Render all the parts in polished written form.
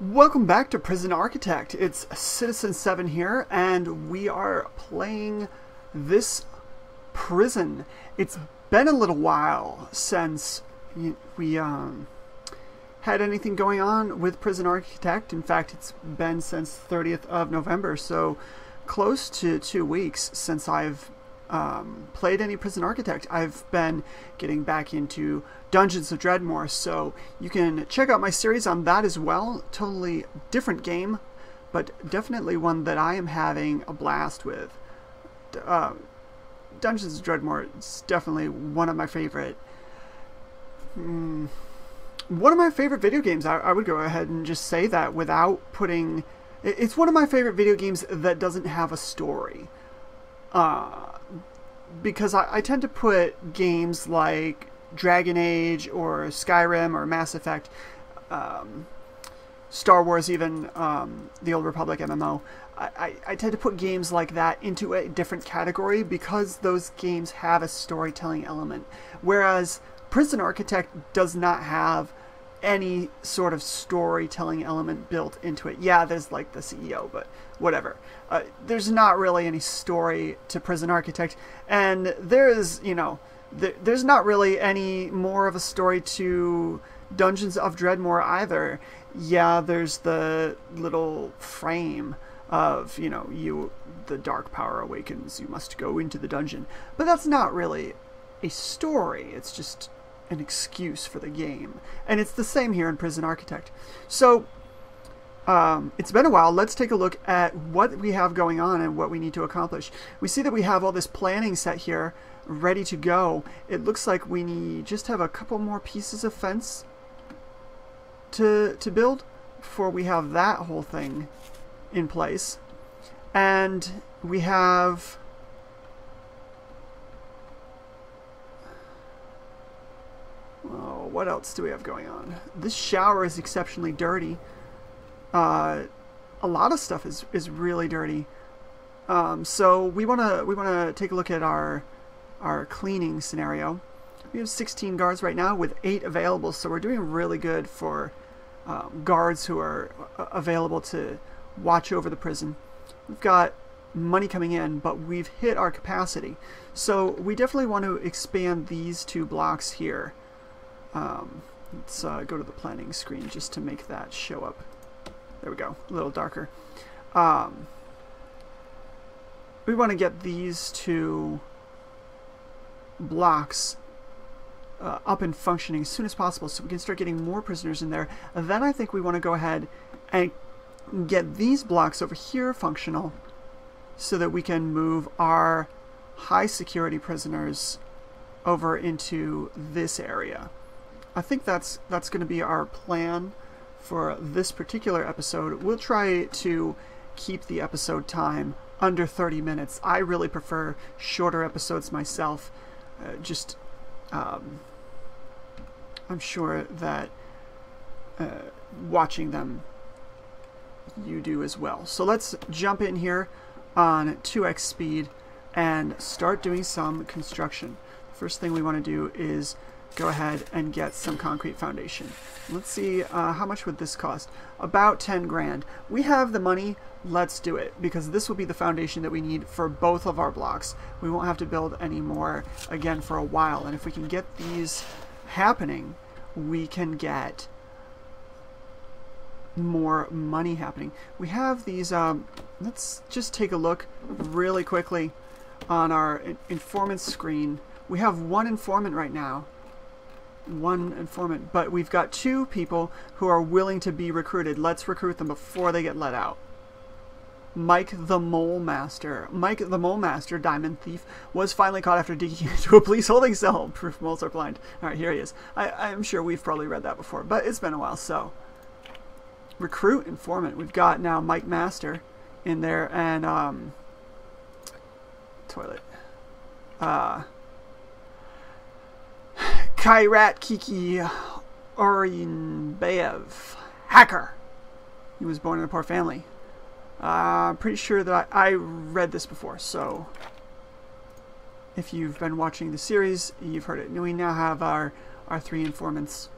Welcome back to Prison Architect. It's Citizen7 here, and we are playing this prison. It's been a little while since we had anything going on with Prison Architect. In fact, it's been since 30th of November, so close to 2 weeks since I've played any Prison Architect. I've been getting back into Dungeons of Dredmor, so you can check out my series on that as well. Totally different game, but definitely one that I am having a blast with. Dungeons of Dredmor is definitely one of my favorite video games. I would go ahead and just say that without putting... It's one of my favorite video games that doesn't have a story. Because I tend to put games like Dragon Age or Skyrim or Mass Effect, Star Wars even, the Old Republic MMO, I tend to put games like that into a different category because those games have a storytelling element. Whereas Prison Architect does not have any sort of storytelling element built into it. Yeah, there's like the CEO, but whatever. There's not really any story to Prison Architect, and there's not really any more of a story to Dungeons of Dredmor either. Yeah, there's the little frame of, the dark power awakens, you must go into the dungeon. But that's not really a story, it's just an excuse for the game. And it's the same here in Prison Architect. So, it's been a while. Let's take a look at what we have going on and what we need to accomplish. We see that we have all this planning set here, ready to go. It looks like we just have a couple more pieces of fence to build before we have that whole thing in place. And we have... Oh, what else do we have going on? This shower is exceptionally dirty. A lot of stuff is really dirty. So we wanna take a look at our cleaning scenario. We have 16 guards right now with 8 available, so we're doing really good for guards who are available to watch over the prison. We've got money coming in, but we've hit our capacity. So we definitely want to expand these 2 blocks here. Let's go to the planning screen just to make that show up. There we go, a little darker. We want to get these 2 blocks up and functioning as soon as possible so we can start getting more prisoners in there. And then I think we want to go ahead and get these blocks over here functional so that we can move our high security prisoners over into this area. I think that's going to be our plan for this particular episode. We'll try to keep the episode time under 30 minutes. I really prefer shorter episodes myself. I'm sure that watching them you do as well. So let's jump in here on 2x speed and start doing some construction. First thing we want to do is go ahead and get some concrete foundation. Let's see, how much would this cost? About 10 grand. We have the money, let's do it, because this will be the foundation that we need for both of our blocks. We won't have to build any more again for a while, and if we can get these happening, we can get more money happening. We have these, let's just take a look really quickly on our informant screen. We have 1 informant right now. 1 informant, but we've got 2 people who are willing to be recruited. Let's recruit them before they get let out. Mike the Mole Master. Mike the Mole Master, diamond thief, was finally caught after digging into a police holding cell. Proof moles are blind. Alright, here he is. I'm sure we've probably read that before, but it's been a while, so. Recruit informant. We've got now Mike Master in there, and, toilet. Kairat Kiki Orinbaev. Hacker. He was born in a poor family. I'm pretty sure that I read this before, so if you've been watching the series, you've heard it. We now have our 3 informants.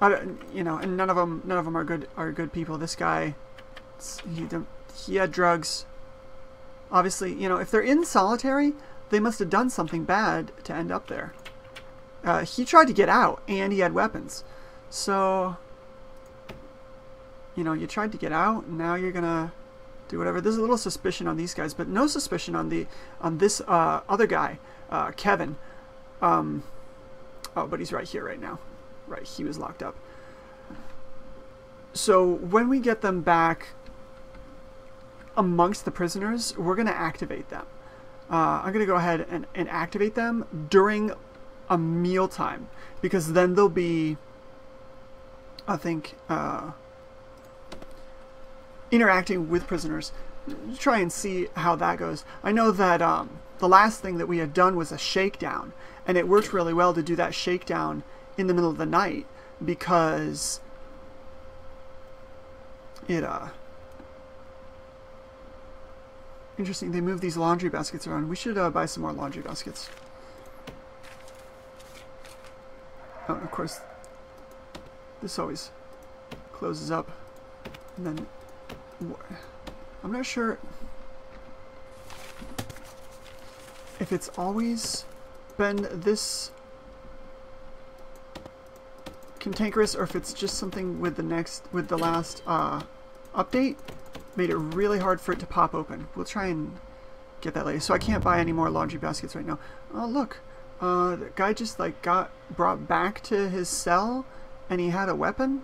You know, and none of them are good people. This guy, he had drugs. Obviously, you know, if they're in solitary, they must have done something bad to end up there. He tried to get out, and he had weapons. So, you know, you tried to get out, and now you're gonna do whatever. There's a little suspicion on these guys, but no suspicion on this other guy, Kevin. Oh, but he's right here right now. Right, he was locked up. So when we get them back amongst the prisoners, we're going to activate them. I'm going to go ahead and activate them during a mealtime, because then they'll be, I think, interacting with prisoners. Try and see how that goes. I know that the last thing that we had done was a shakedown, and it worked really well to do that shakedown in the middle of the night, because it interesting, they move these laundry baskets around. We should buy some more laundry baskets. Oh, of course, this always closes up, and then I'm not sure if it's always been this cantankerous, or if it's just something with the last update made it really hard for it to pop open. We'll try and get that later. So I can't buy any more laundry baskets right now. Oh look, the guy just like got brought back to his cell, and he had a weapon.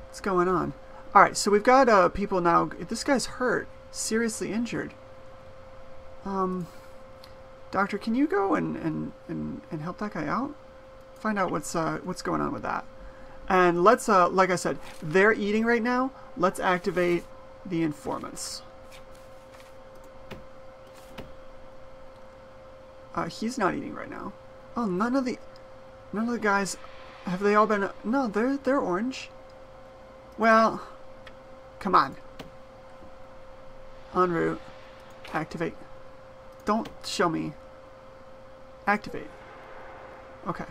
What's going on? All right, so we've got people now. This guy's hurt, seriously injured. Doctor, can you go and help that guy out? Find out what's going on with that. And let's like I said, they're eating right now. Let's activate the informants. He's not eating right now. Oh, none of the guys, have they all been? No, they're orange. Well, come on. En route. Activate. Don't show me. Activate. Okay.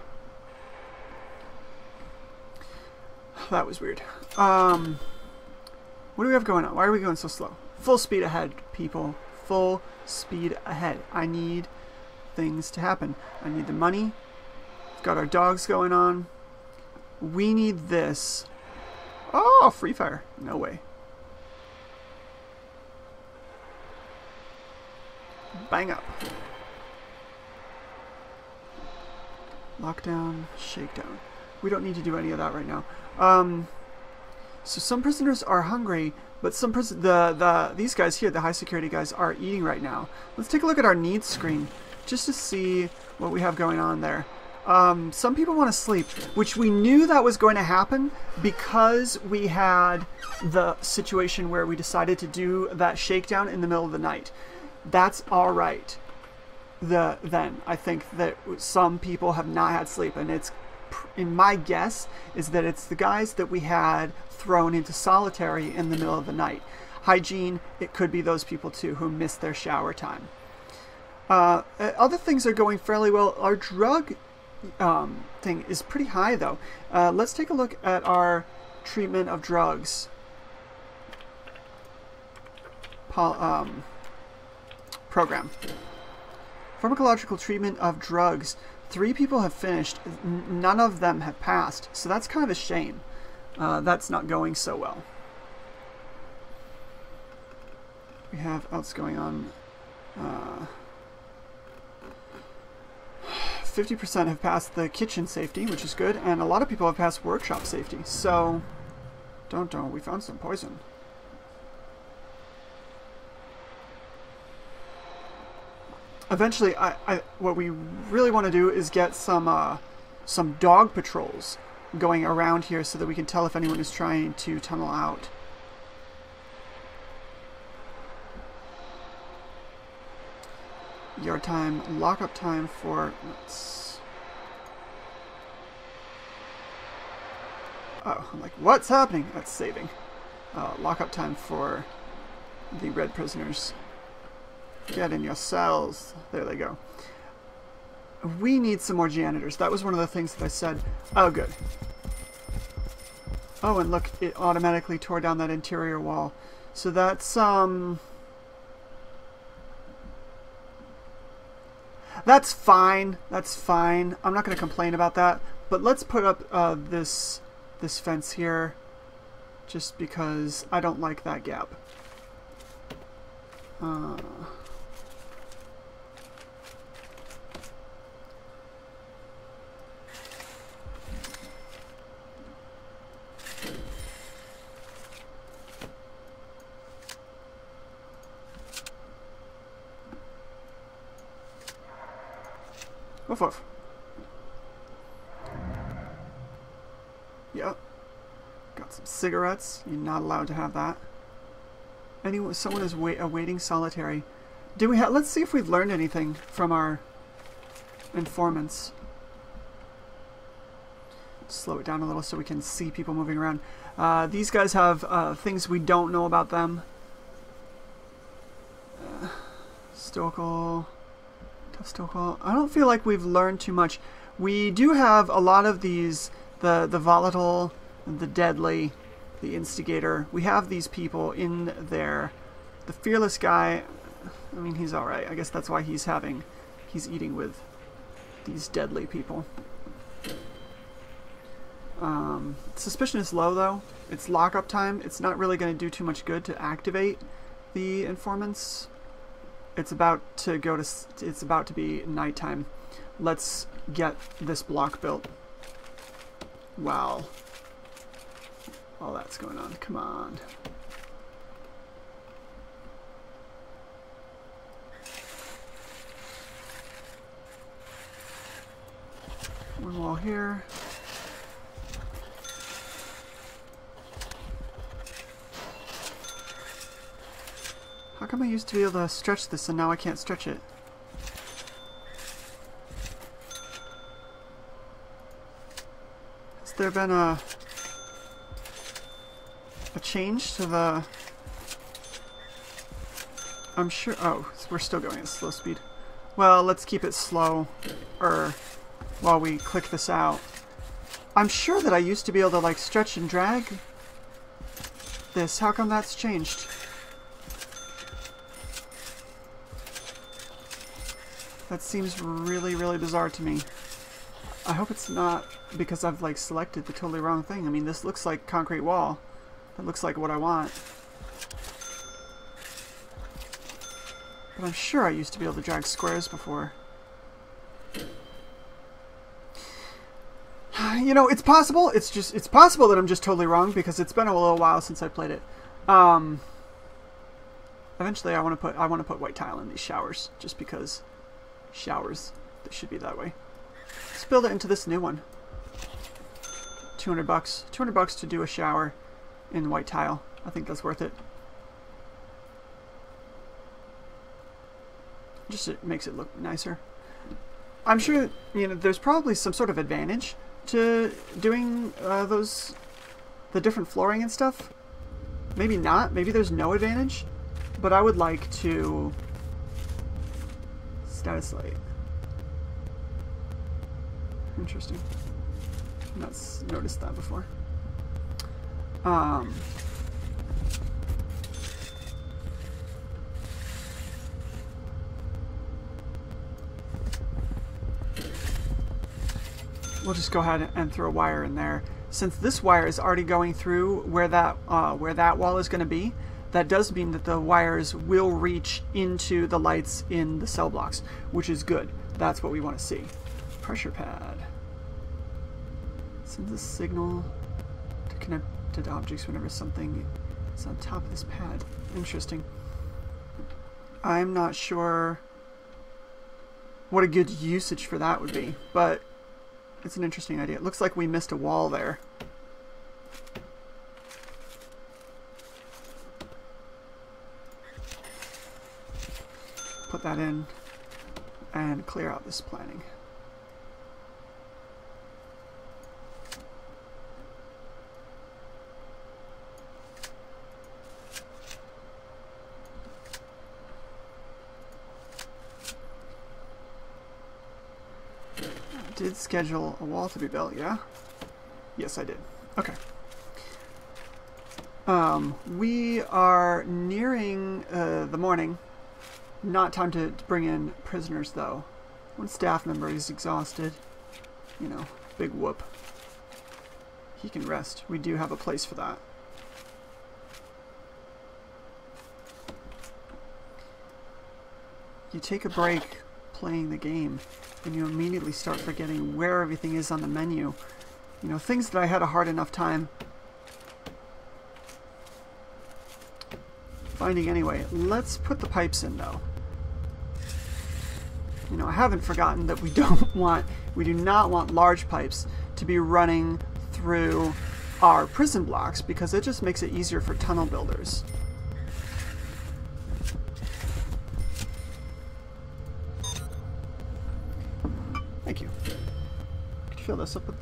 That was weird. What do we have going on? Why are we going so slow? Full speed ahead, people. Full speed ahead. I need things to happen. I need the money. We've got our dogs going on. We need this. Oh, free fire. No way. Bang up. Lockdown, shakedown. We don't need to do any of that right now. So some prisoners are hungry, but some these guys here, the high security guys, are eating right now. Let's take a look at our needs screen just to see what we have going on there. Some people want to sleep, which we knew that was going to happen because we had the situation where we decided to do that shakedown in the middle of the night. That's all right. Then I think that some people have not had sleep, and it's, in my guess, is that it's the guys that we had thrown into solitary in the middle of the night. Hygiene, it could be those people too who missed their shower time. Other things are going fairly well. Our drug thing is pretty high though. Let's take a look at our treatment of drugs. Program. Pharmacological treatment of drugs. 3 people have finished. None of them have passed. So that's kind of a shame. That's not going so well. We have else going on. 50% have passed the kitchen safety, which is good, and a lot of people have passed workshop safety. So, don't. We found some poison. Eventually, what we really want to do is get some dog patrols going around here so that we can tell if anyone is trying to tunnel out. Yard time, lockup time for... Oh, I'm like, what's happening? That's saving. Lockup time for the red prisoners. Get in your cells. There they go. We need some more janitors. That was one of the things that I said. Oh, good. Oh, and look, it automatically tore down that interior wall. So that's fine. That's fine. I'm not going to complain about that. But let's put up this fence here, just because I don't like that gap. Woof woof. Yep. Got some cigarettes. You're not allowed to have that. Someone is awaiting solitary. Do we have? Let's see if we've learned anything from our informants. Slow it down a little so we can see people moving around. These guys have things we don't know about them. Stoical. Tough. I don't feel like we've learned too much. We do have a lot of these, the volatile, the deadly, the instigator. We have these people in there. The fearless guy, I mean, he's alright. I guess that's why he's eating with these deadly people. Suspicion is low though. It's lockup time. It's not really going to do too much good to activate the informants. It's about to be nighttime. Let's get this block built. Wow. All that's going on. Come on. One wall here. How come I used to be able to stretch this and now I can't stretch it? Has there been a change to the... I'm sure... Oh, we're still going at slow speed. Well, let's keep it slow while we click this out. I'm sure that I used to be able to like stretch and drag this. How come that's changed? That seems really, really bizarre to me. I hope it's not because I've like selected the totally wrong thing. I mean, this looks like concrete wall. That looks like what I want. But I'm sure I used to be able to drag squares before. You know, it's possible. It's possible that I'm just totally wrong because it's been a little while since I played it. Eventually, I want to put white tile in these showers just because. Showers. They should be that way. Let's build it into this new one. $200. $200 to do a shower in white tile. I think that's worth it. Just it makes it look nicer. I'm sure, you know, there's probably some sort of advantage to doing the different flooring and stuff. Maybe not. Maybe there's no advantage. But I would like to... Status light. Interesting. I've not noticed that before. We'll just go ahead and throw a wire in there. Since this wire is already going through where that wall is going to be, that does mean that the wires will reach into the lights in the cell blocks, which is good. That's what we want to see. Pressure pad. Sends a signal to connected objects whenever something is on top of this pad. Interesting. I'm not sure what a good usage for that would be, but it's an interesting idea. It looks like we missed a wall there. Put that in and clear out this planning. I did schedule a wall to be built, yeah? Yes, I did. Okay. We are nearing the morning. Not time to bring in prisoners, though. One staff member is exhausted. You know, big whoop. He can rest. We do have a place for that. You take a break playing the game, and you immediately start forgetting where everything is on the menu. You know, things that I had a hard enough time finding anyway. Let's put the pipes in, though. You know, I haven't forgotten that we do not want large pipes to be running through our prison blocks, because it just makes it easier for tunnel builders. Thank you. Could you fill this up with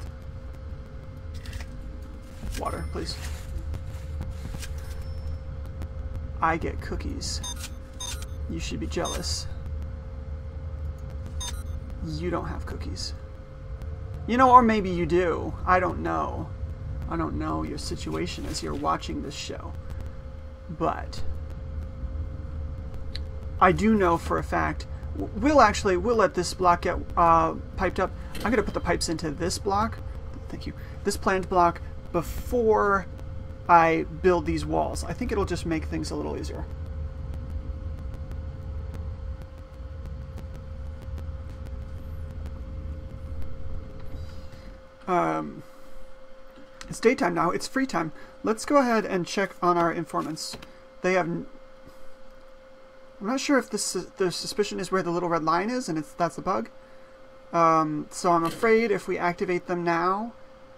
water, please? I get cookies. You should be jealous. You don't have cookies. You know, or maybe you do. I don't know. I don't know your situation as you're watching this show. But I do know for a fact, we'll let this block get piped up. I'm going to put the pipes into this block. Thank you. This planned block before I build these walls. I think it'll just make things a little easier. It's daytime now. It's free time. Let's go ahead and check on our informants. They have... I'm not sure if the suspicion is where the little red line is, and that's a bug. So I'm afraid if we activate them now,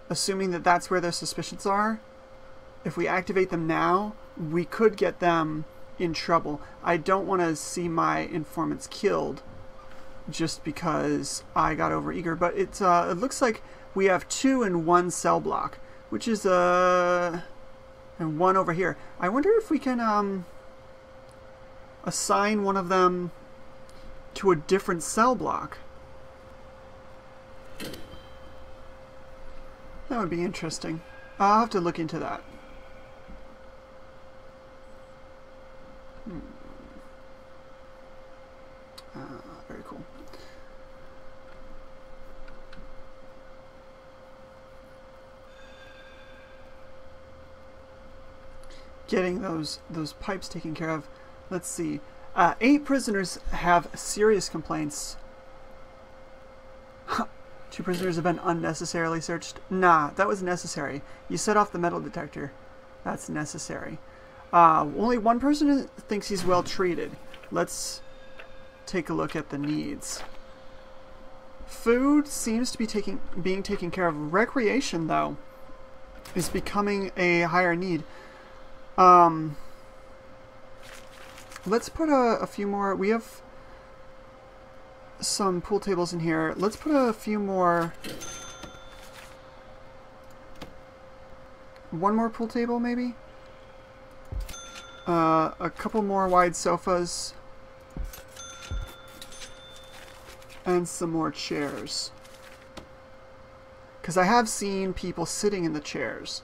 assuming that that's where their suspicions are, if we activate them now, we could get them in trouble. I don't want to see my informants killed just because I got overeager, but it looks like we have 2 in 1 cell block, which is and 1 over here. I wonder if we can assign one of them to a different cell block. That would be interesting. I'll have to look into that. Very cool. Getting those pipes taken care of. Let's see. 8 prisoners have serious complaints. 2 prisoners have been unnecessarily searched. Nah, that was necessary. You set off the metal detector. That's necessary. Only 1 person thinks he's well treated. Let's take a look at the needs. Food seems to be being taken care of. Recreation, though, is becoming a higher need. Let's put a few more. We have some pool tables in here. Let's put a few more. 1 more pool table, maybe? A couple more wide sofas. And some more chairs. Because I have seen people sitting in the chairs.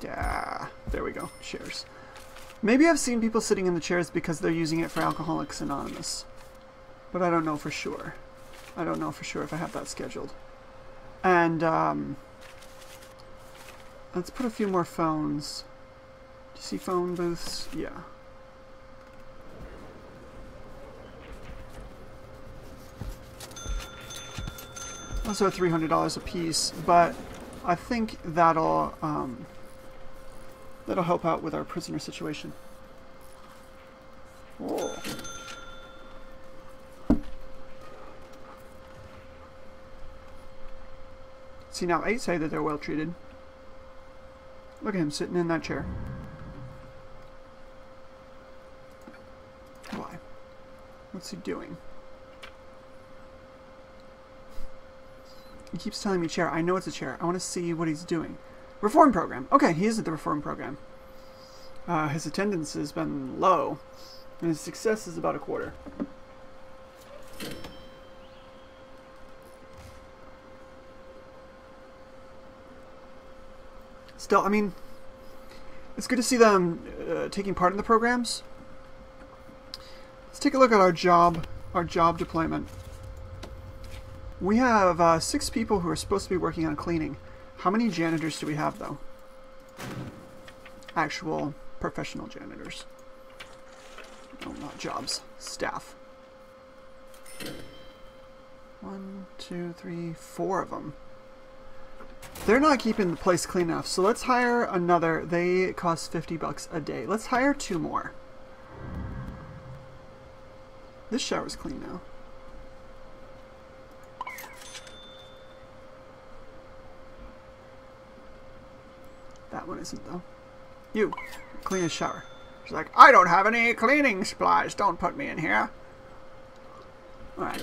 Yeah, there we go. Chairs. Maybe I've seen people sitting in the chairs because they're using it for Alcoholics Anonymous. But I don't know for sure. I don't know for sure if I have that scheduled. And, let's put a few more phones. Do you see phone booths? Yeah. Also $300 a piece, but I think that'll help out with our prisoner situation. Oh. See, now 8 say that they're well treated. Look at him sitting in that chair. Why? What's he doing? He keeps telling me chair. I know it's a chair. I want to see what he's doing. Reform program. Okay, he is at the reform program. His attendance has been low, and his success is about 1/4. Still, I mean, it's good to see them taking part in the programs. Let's take a look at our job deployment. We have 6 people who are supposed to be working on cleaning. How many janitors do we have, though? Actual professional janitors. No, not jobs. Staff. 1, 2, 3, 4 of them. They're not keeping the place clean enough, so let's hire another. They cost $50 a day. Let's hire 2 more. This shower's clean now. That one isn't, though. You, clean a shower. She's like, I don't have any cleaning supplies. Don't put me in here. Alright.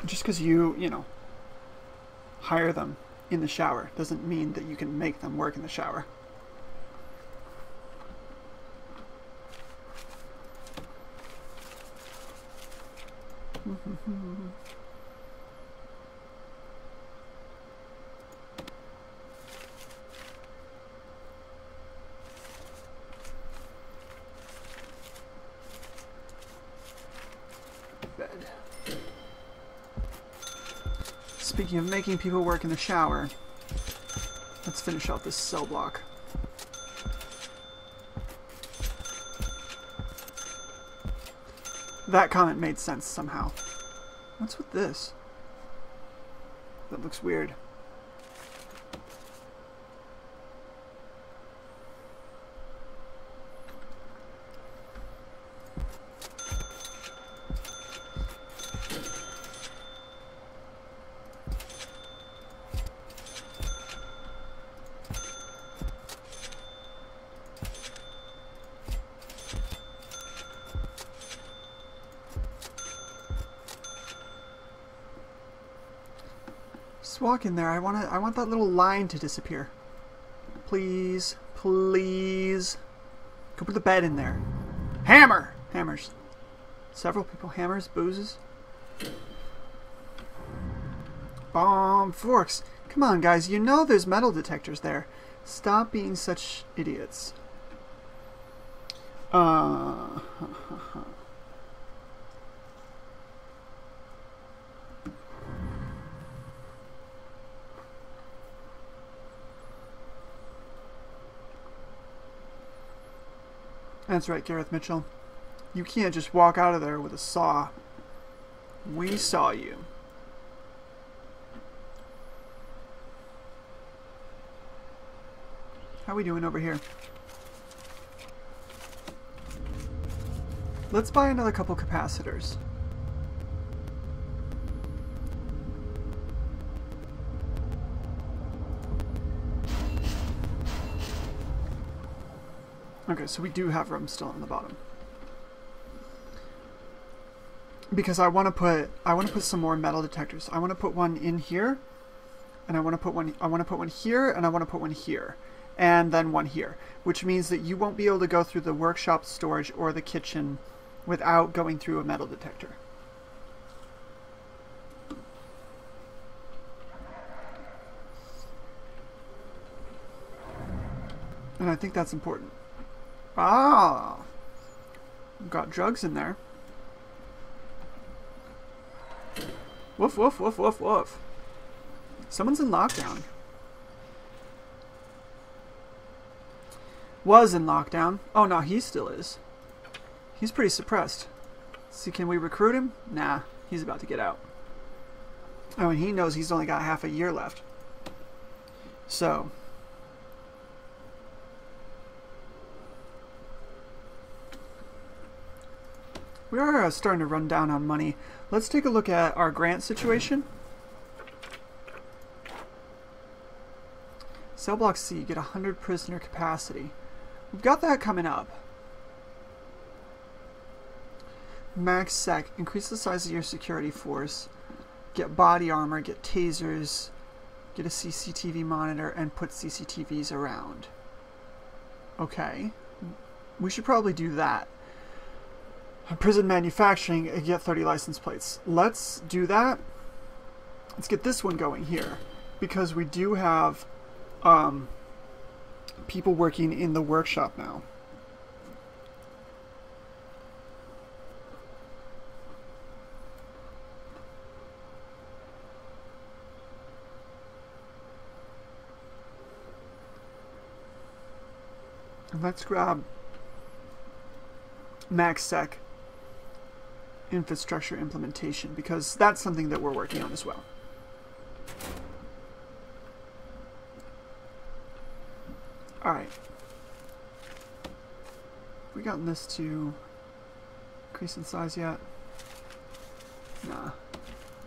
Just because you know, hire them in the shower doesn't mean that you can make them work in the shower. Bed. Speaking of making people work in the shower, let's finish off this cell block. That comment made sense somehow. What's with this? That looks weird. Walk in there. I want that little line to disappear. Please, please. Go put the bed in there. Hammer! Hammers. Several people. Hammers, boozes. Bomb forks. Come on, guys. You know there's metal detectors there. Stop being such idiots. That's right, Gareth Mitchell. You can't just walk out of there with a saw. We saw you. How are we doing over here? Let's buy another couple capacitors. Okay, so we do have room still on the bottom. Because I want to put some more metal detectors. I want to put one in here, and I want to put one here, and I want to put one here, and then one here, which means that you won't be able to go through the workshop, storage, or the kitchen without going through a metal detector. And I think that's important. Ah, got drugs in there. Woof, woof, woof, woof, woof. Someone's in lockdown. Was in lockdown. Oh no, he still is. He's pretty suppressed. See, can we recruit him? Nah, he's about to get out. Oh, and he knows he's only got half a year left. So... we are starting to run down on money. Let's take a look at our grant situation. Cell block C, get 100 prisoner capacity. We've got that coming up. Max sec, increase the size of your security force. Get body armor, get tasers, get a CCTV monitor, and put CCTVs around. Okay. We should probably do that. Prison manufacturing, get 30 license plates. Let's do that. Let's get this one going here, because we do have people working in the workshop now. And let's grab MaxSec infrastructure implementation, because that's something that we're working on as well. All right. We gotten this to increase in size yet? Nah.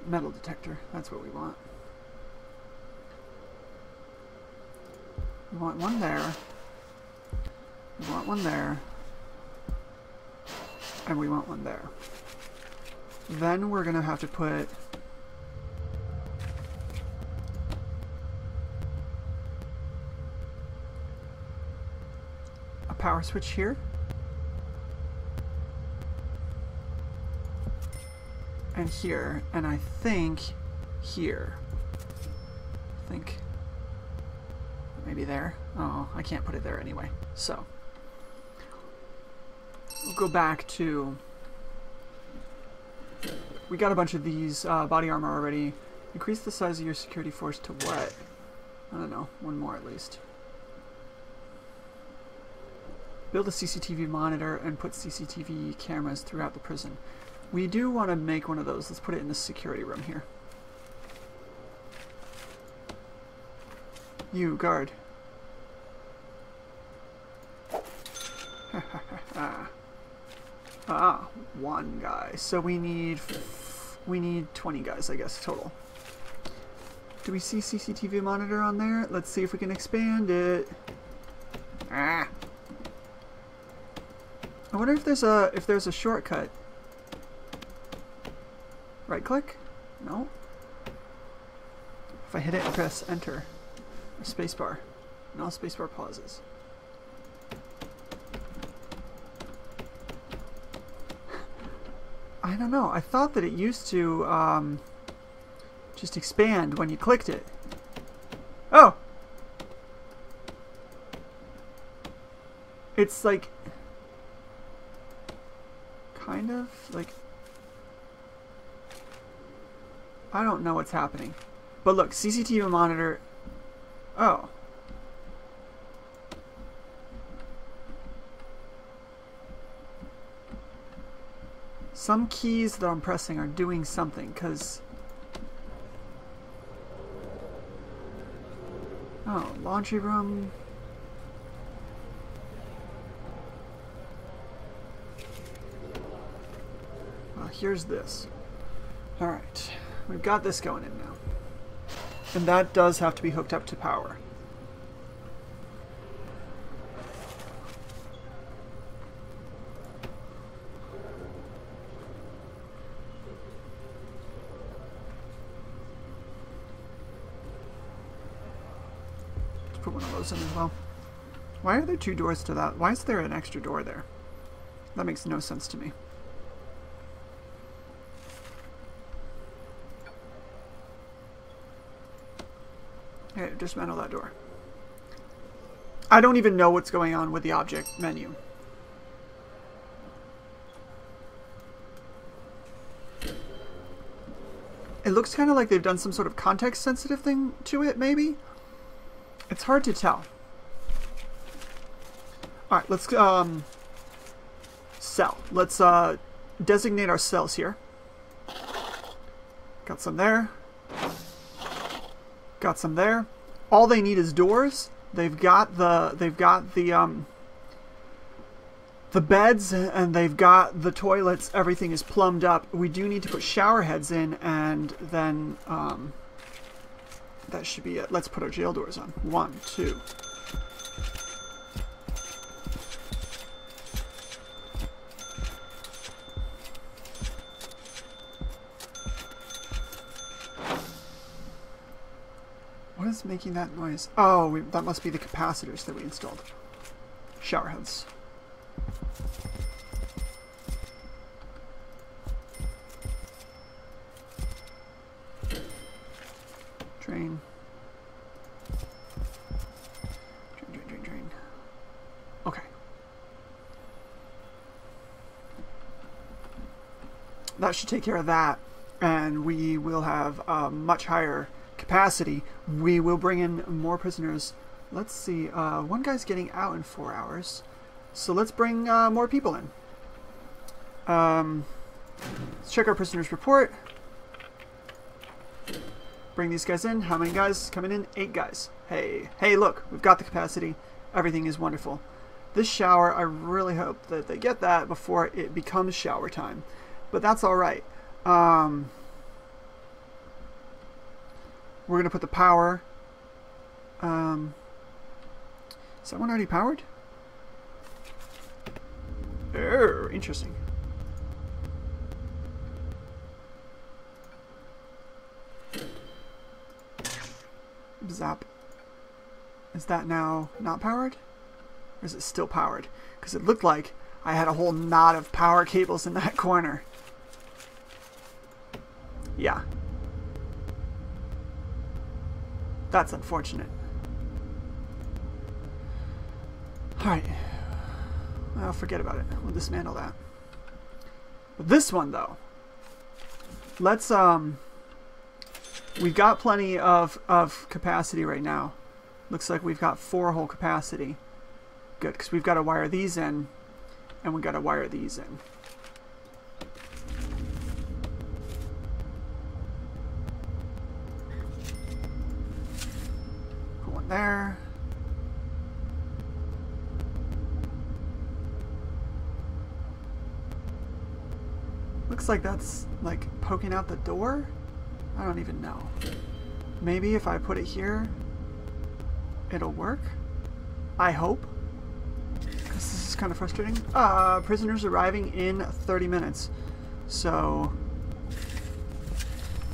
Metal detector. That's what we want. We want one there. We want one there. And we want one there. Then we're going to have to put a power switch here. And here. And I think here. I think maybe there. Oh, I can't put it there anyway. So we'll go back to... We got a bunch of these body armor already. Increase the size of your security force to what? I don't know. One more at least. Build a CCTV monitor and put CCTV cameras throughout the prison. We do want to make one of those. Let's put it in the security room here. You, guard. Ah, one guy. So we need 20 guys, I guess, total. Do we see CCTV monitor on there? Let's see if we can expand it. Ah. I wonder if there's a shortcut. Right click? No. If I hit it and press enter or spacebar. No, spacebar pauses. I don't know. I thought that it used to just expand when you clicked it. Oh! It's like... kind of? Like... I don't know what's happening. But look, CCTV monitor... Oh. Some keys that I'm pressing are doing something, because... Oh, laundry room... Well, here's this. Alright, we've got this going in now. And that does have to be hooked up to power. Put one of those in as well. Why are there two doors to that? Why is there an extra door there? That makes no sense to me. Okay, dismantle that door. I don't even know what's going on with the object menu. It looks kind of like they've done some sort of context-sensitive thing to it, maybe? It's hard to tell. Alright, let's cell. Let's designate our cells here. Got some there. Got some there. All they need is doors. They've got the beds, and they've got the toilets. Everything is plumbed up. We do need to put shower heads in, and then that should be it. Let's put our jail doors on. 1, 2. What is making that noise? Oh, that must be the capacitors that we installed. Shower heads. Drain. Drain, drain, drain, drain. that should take care of that, and we will have a much higher capacity. We will bring in more prisoners. Let's see, one guy's getting out in 4 hours, so let's bring more people in. Let's check our prisoners report. Bring these guys in. How many guys coming in? 8 guys. Hey, look, we've got the capacity. Everything is wonderful. This shower, I really hope that they get that before it becomes shower time. But that's all right. We're going to put the power. Is that one already powered? Oh, interesting. Zap. Is that now not powered? Or is it still powered? Because it looked like I had a whole knot of power cables in that corner. Yeah. That's unfortunate. Alright. Well, forget about it. We'll dismantle that. But this one, though. Let's, we've got plenty of capacity right now. Looks like we've got 4 whole capacity. Good, because we've got to wire these in, and we've got to wire these in. Put one there. Looks like that's like poking out the door. I don't even know. Maybe if I put it here, it'll work. I hope. Because this is kind of frustrating. Prisoners arriving in 30 minutes. So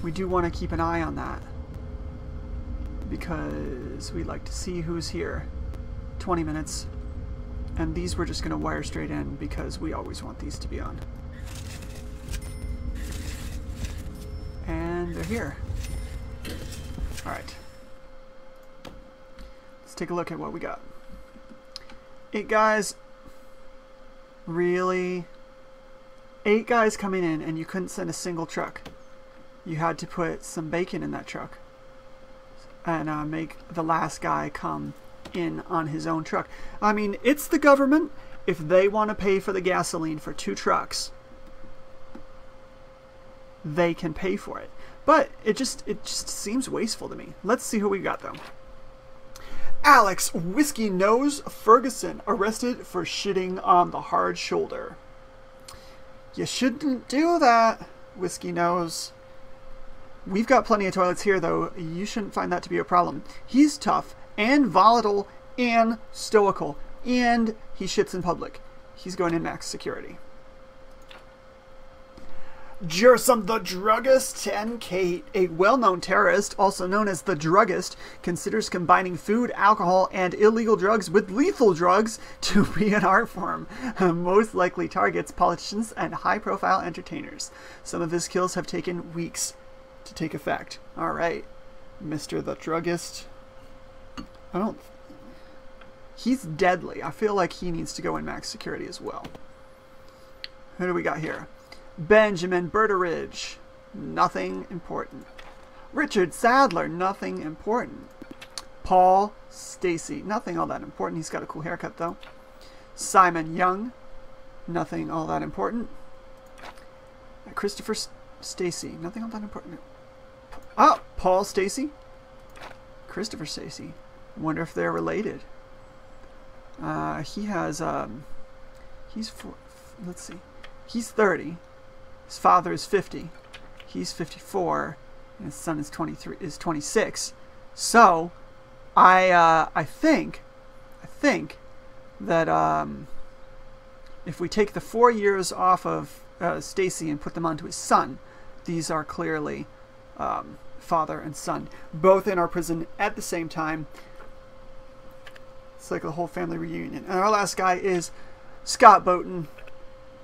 we do want to keep an eye on that. Because we'd like to see who's here. 20 minutes. And these we're just going to wire straight in because we always want these to be on. And they're here. Alright. Let's take a look at what we got. 8 guys. Really? 8 guys coming in and you couldn't send a single truck. You had to put some bacon in that truck. And make the last guy come in on his own truck. I mean, it's the government. If they want to pay for the gasoline for 2 trucks, they can pay for it. But it just seems wasteful to me. Let's see who we got though. Alex Whiskey Nose Ferguson arrested for shitting on the hard shoulder. You shouldn't do that, Whiskey Nose. We've got plenty of toilets here though. You shouldn't find that to be a problem. He's tough and volatile and stoical, and he shits in public. He's going in max security. Jerson the Druggist and Kate, a well-known terrorist, also known as the Druggist, considers combining food, alcohol, and illegal drugs with lethal drugs to be an art form. Most likely targets politicians and high-profile entertainers. Some of his kills have taken weeks to take effect. All right, Mr. the Druggist. He's deadly. I feel like he needs to go in max security as well. Who do we got here? Benjamin Berteridge, nothing important. Richard Sadler, nothing important. Paul Stacy, nothing all that important. He's got a cool haircut though. Simon Young, nothing all that important. Christopher Stacy, nothing all that important. Oh, Paul Stacy, Christopher Stacy. Wonder if they're related. He has let's see. He's 30. His father is 50. He's 54, and his son is 26. So, I think that if we take the 4 years off of Stacy and put them onto his son, these are clearly father and son, both in our prison at the same time. It's like a whole family reunion. And our last guy is Scott Bowden.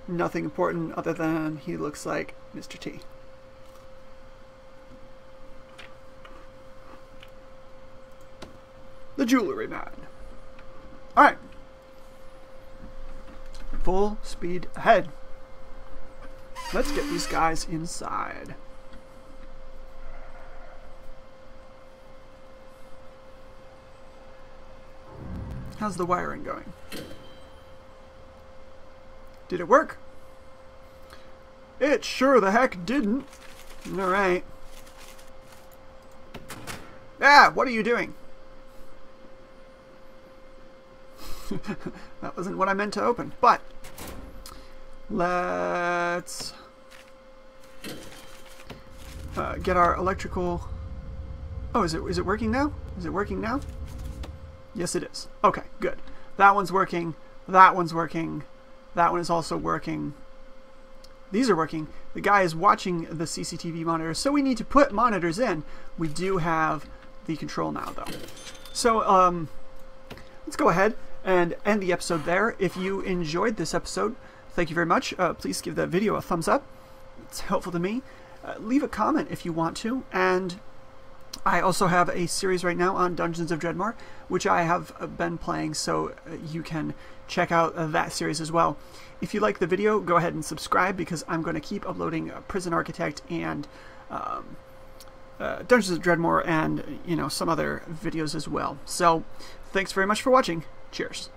Nothing important other than he looks like Mr. T. The jewelry man. Alright. Full speed ahead. Let's get these guys inside. How's the wiring going? Did it work? It sure the heck didn't. Alright. Ah, what are you doing? That wasn't what I meant to open, but let's get our electrical... Oh, is it working now? Is it working now? Yes, it is. Okay, good. That one's working. That one's working. That one is also working. These are working. The guy is watching the CCTV monitors, so we need to put monitors in. We do have the control now, though. So, let's go ahead and end the episode there. If you enjoyed this episode, thank you very much. Please give the video a thumbs up. It's helpful to me. Leave a comment if you want to. And I also have a series right now on Dungeons of Dredmor, which I have been playing, so you can check out that series as well. If you like the video, go ahead and subscribe, because I'm going to keep uploading Prison Architect and Dungeons of Dredmor and, you know, some other videos as well. So, thanks very much for watching. Cheers.